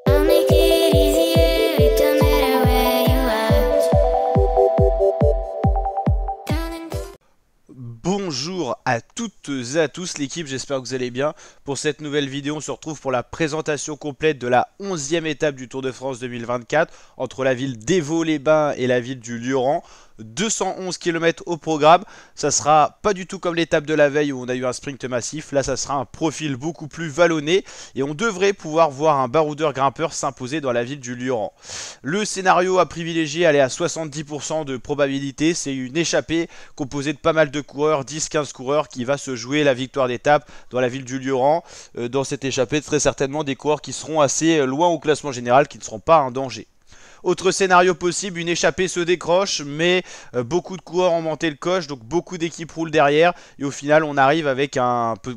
I'll make it easier, it don't matter where you are. Bonjour à toutes et à tous l'équipe, j'espère que vous allez bien. Pour cette nouvelle vidéo, on se retrouve pour la présentation complète de la 11e étape du Tour de France 2024 entre la ville d'Évaux-les-Bains et la ville du Lioran. 211 km au programme, ça sera pas du tout comme l'étape de la veille où on a eu un sprint massif. Là ça sera un profil beaucoup plus vallonné et on devrait pouvoir voir un baroudeur grimpeur s'imposer dans la ville du Lioran. Le scénario à privilégier, elle est à 70% de probabilité, c'est une échappée composée de pas mal de coureurs, 10-15 coureurs qui va se jouer la victoire d'étape dans la ville du Lioran. Dans cette échappée, très certainement des coureurs qui seront assez loin au classement général, qui ne seront pas un danger. Autre scénario possible, une échappée se décroche, mais beaucoup de coureurs ont monté le coche, donc beaucoup d'équipes roulent derrière. Et au final, on arrive avec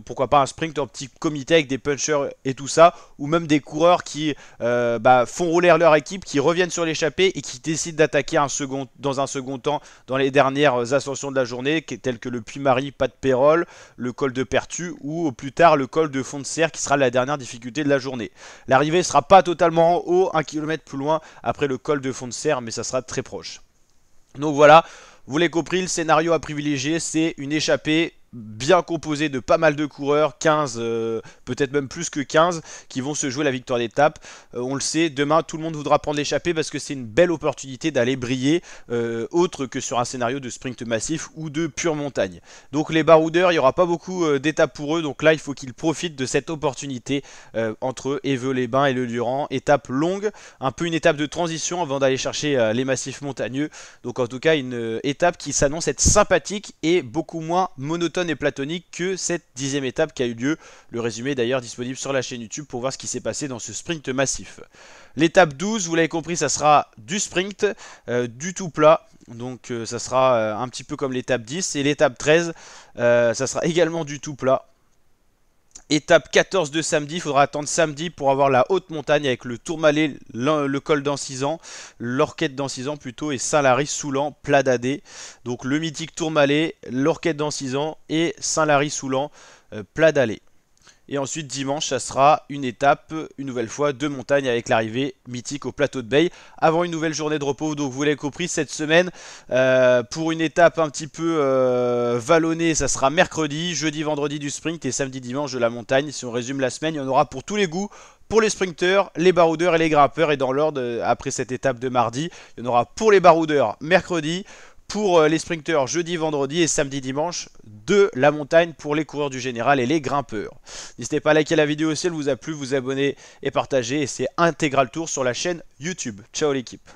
pourquoi pas un sprint en petit comité avec des punchers et tout ça, ou même des coureurs qui font rouler leur équipe, qui reviennent sur l'échappée et qui décident d'attaquer dans un second temps dans les dernières ascensions de la journée, telles que le Puy-Marie, Pas de Pérol, le col de Pertu ou au plus tard le col de Fond de Serre qui sera la dernière difficulté de la journée. L'arrivée ne sera pas totalement en haut, 1 km plus loin après le col de Fond de Serre, mais ça sera très proche. Donc voilà, vous l'avez compris, le scénario à privilégier, c'est une échappée bien composée de pas mal de coureurs, 15, peut-être même plus que 15, qui vont se jouer la victoire d'étape. On le sait, demain tout le monde voudra prendre l'échappée parce que c'est une belle opportunité d'aller briller, autre que sur un scénario de sprint massif ou de pure montagne. Donc les baroudeurs, il n'y aura pas beaucoup d'étapes pour eux, donc là il faut qu'ils profitent de cette opportunité entre Évreux-les-Bains et le Lioran. Étape longue, un peu une étape de transition avant d'aller chercher les massifs montagneux. Donc en tout cas une étape qui s'annonce être sympathique et beaucoup moins monotone et platonique que cette 10e étape qui a eu lieu. Le résumé est d'ailleurs disponible sur la chaîne YouTube pour voir ce qui s'est passé dans ce sprint massif. L'étape 12, vous l'avez compris, ça sera du sprint, du tout plat. Donc ça sera un petit peu comme l'étape 10. Et l'étape 13, ça sera également du tout plat. Étape 14 de samedi, il faudra attendre samedi pour avoir la haute montagne avec le Tourmalet, le col d'Ancizan, l'Orquette d'Ancizan plutôt et Saint-Lary-Soulan, plat d'Adé. Donc le mythique Tourmalet, l'Orquette d'Ancizan et Saint-Lary-Soulan, plat d'Allée. Et ensuite dimanche, ça sera une étape, une nouvelle fois, de montagne avec l'arrivée mythique au plateau de Beille. Avant une nouvelle journée de repos, donc vous l'avez compris, cette semaine, pour une étape un petit peu vallonnée, ça sera mercredi, jeudi, vendredi du sprint et samedi, dimanche de la montagne. Si on résume la semaine, il y en aura pour tous les goûts. Pour les sprinteurs, les baroudeurs et les grimpeurs. Et dans l'ordre, après cette étape de mardi, il y en aura pour les baroudeurs mercredi, pour les sprinteurs jeudi, vendredi et samedi, dimanche de la montagne pour les coureurs du général et les grimpeurs. N'hésitez pas à liker la vidéo si elle vous a plu, vous abonner et partager. Et c'est Intégral Tour sur la chaîne YouTube. Ciao l'équipe.